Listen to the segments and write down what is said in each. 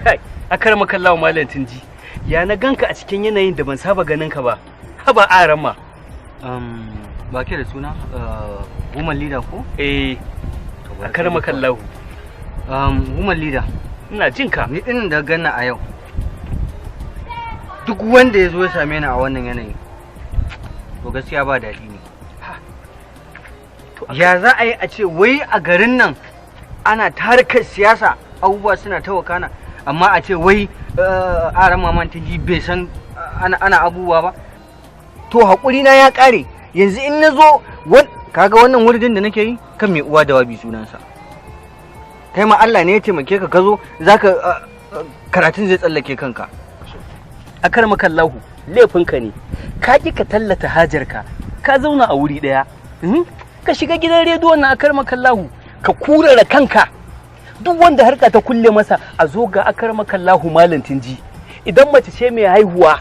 kai akar makallawa malam tunji ya na ganka a cikin yanayin da ban saba ganin ka ba haba aran ma ba ke da suna woman leader ko akar makallawa woman leader ina jin ka ni din da ganna a yau duk wanda ya zo ya same ni a wannan yanayi to gaskiya ba daɗi ne ya za a yi a ce wai a garin nan ana tarkar siyasa abubuwa suna ta wakana amma a ce wai aran maman ji bai san ana abubuwa ba to haƙuri na ya ƙare yanzu in na zo kaga wannan wuridin da nake yi kan mai uwa da wabi sunansa kai ma Allah ne ya taimake ka zo zaka karatun zai tsallake kanka akar makallahu laifinka ne ka ki ka tallata hajarka ka zauna a wuri daya ka shiga gidan rediyon na akar makallahu ka kurara kanka duk wanda harka ta kulle masa a zo ga akar makallahu malantin ji idan mace ce mai haihuwa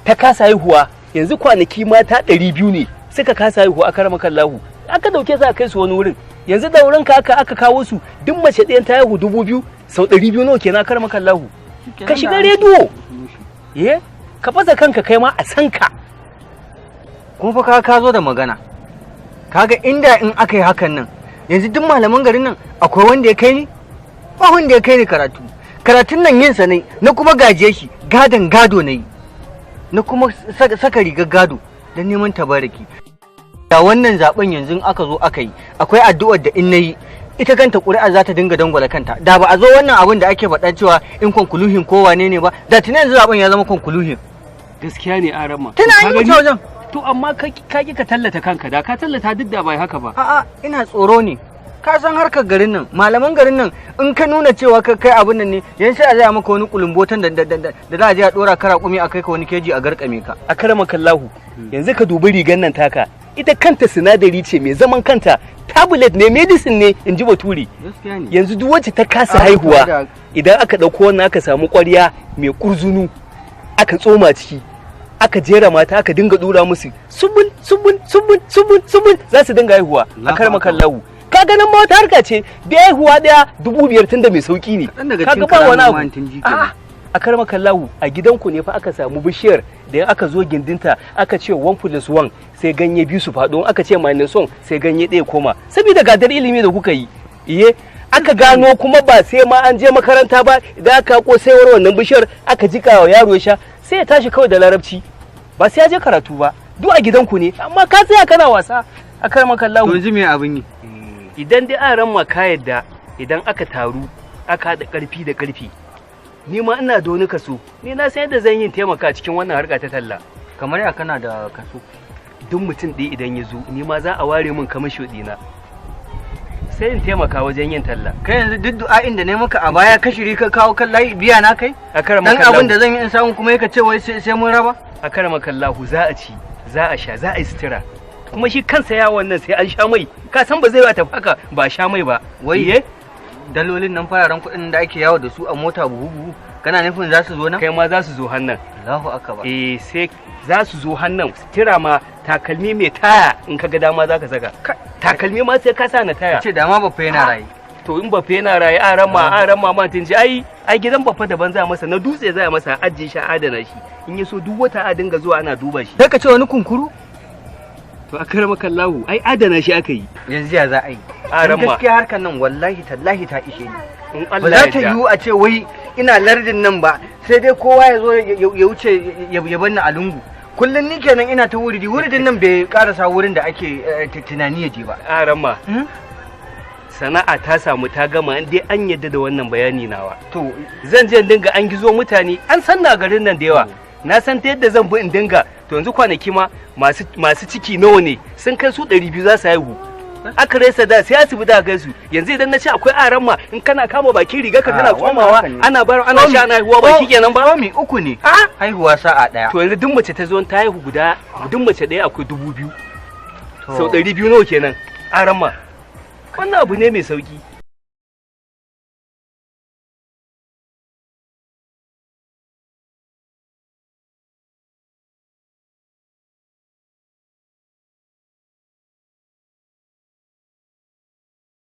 ta kasa haihuwa yanzu kwanaki mata 200 ne suka kasa haihuwa akar makallahu aka dauke su a kai su wani wurin yanzu da wurin ka aka kawo su duk mace ɗayan ta haihu 2000 sau 200 nawa kenan akar makallahu ka shiga rediyo ka fasa kanka kai ma a san ka kuma fa ka zo da magana kaga inda in aka yi hakan nan yanzu duk malaman garin nan akwai wanda ya kai ni ba wanda ya kai ni karatun nan yin sa ne na kuma gaje shi gadon gado na yi na kuma saka rigar gado don neman tabaraki da wannan zaben yanzu aka zo aka yi akwai addu'ar da in nayi ita kanta ƙuri'a za ta dinga dangwala kanta da ba a zo wannan abin da ake faɗa cewa in konkuluhin ko wane ne ba da tunan yanzu zaben ya zama konkuluhin gaskiya ne aran ma tana yi wuce wajen to amma ka ki ka tallata kanka da ka tallata duk da bai haka ba a'a ina tsoro ne ka san harkar garin nan malaman garin nan in ka nuna cewa kai abin nan ne yanzu sai a zaya maka wani kulumbotan da za a je a dora kara kumi a kai ka wani keji a garkame ka a karama kallahu yanzu ka dubi rigan nan taka ita kanta sinadari ce mai zaman kanta tablet ne medicine ne in ji baturi yanzu duk wacce ta kasa haihuwa idan aka ɗauko wannan aka samu ƙwarya mai ƙurzunu aka tsoma ciki aka jera mata aka dinga dura musu subun za su dinga haihuwa a karma kallahu ka ganin ma wata harka ce da haihuwa daya 5,000 tunda mai sauki ne ka ga ba wani abu a karma kallahu a gidanku ne fa aka samu bishiyar da aka zo gindinta aka ce 1+1 sai ganye biyu su faɗo aka ce -1 sai ganye ɗaya koma saboda gadar ilimi da kuka yi aka gano kuma ba sai ma an je makaranta ba idan aka ko saiwar wannan bishiyar aka jika wa yaro ya sha sai ya tashi kawai da larabci ba sai ya je karatu ba duk a gidanku ne amma ka tsaya kana wasa a karma kallahu yanzu me abin yi idan dai an ran ka yadda idan aka taru aka haɗa ƙarfi da ƙarfi ni ma ina da wani kaso ni na san yadda zan yi taimaka cikin wannan harka ta talla kamar ya kana da kaso duk mutum ɗaya idan ya zo ni ma za a ware min kamar ɗina sai in taimaka wajen yin talla kai yanzu duk du'a'in da ne maka a baya ka shiri ka kawo kan layi biya na kai a karama dan abin da zan yi in samu kuma yaka ce wai sai mun raba a karama kallahu za a ci za a sha za a yi sutura kuma shi kansa yawon nan sai an sha mai ka san ba zai tafi haka ba sha mai ba wai dalolin nan fararen kuɗin da ake yawo da su a mota buhu kana nufin za su zo nan kai ma za su zo hannan Allahu akbar sai za su zo hannan sutura ma takalmi mai taya in ka ga dama za ka saka takalmi ma sai ka sa na taya ce dama ba fa yana rayi to in ba fa yana rayi aran ma man tinji ai gidan bafa daban za masa na dutse za masa ajiye shi adana shi in yaso duk wata a dinga zuwa ana duba shi sai ka ce wani kunkuru to akrama kallahu ai adana shi aka yi yanzu ya za a yi aran ma gaskiya harkan nan wallahi tallahi ta ishe ni in ba Allah za ya ta yarda yiwu a ce wai ina lardin nan ba sai dai kowa ya zo ya wuce ya bar ni a lungu kullum ni kenan ina ta wuridin nan bai karasa wurin da ake tunani ya je ba aran ma sana'a ta samu ta gama dai an yadda da wannan bayani nawa to zan je in dinga an gizo mutane an san na garin nan da yawa na san ta yadda zan bi in dinga to yanzu kwanaki ma masu ciki nawa ne sun kai su 200 za su haihu aka rasa da sai asibiti aka kai su yanzu idan na ce akwai aran ma in kana kama bakin riga ka kana tsomawa ana bar ana sha ana haihuwa ba shikenan ba mi uku ne haihuwa sa'a daya to yanzu duk mace ta zo ta haihu guda duk mace daya akwai 2000 sau 200 nawa kenan aran ma wannan abu ne mai sauki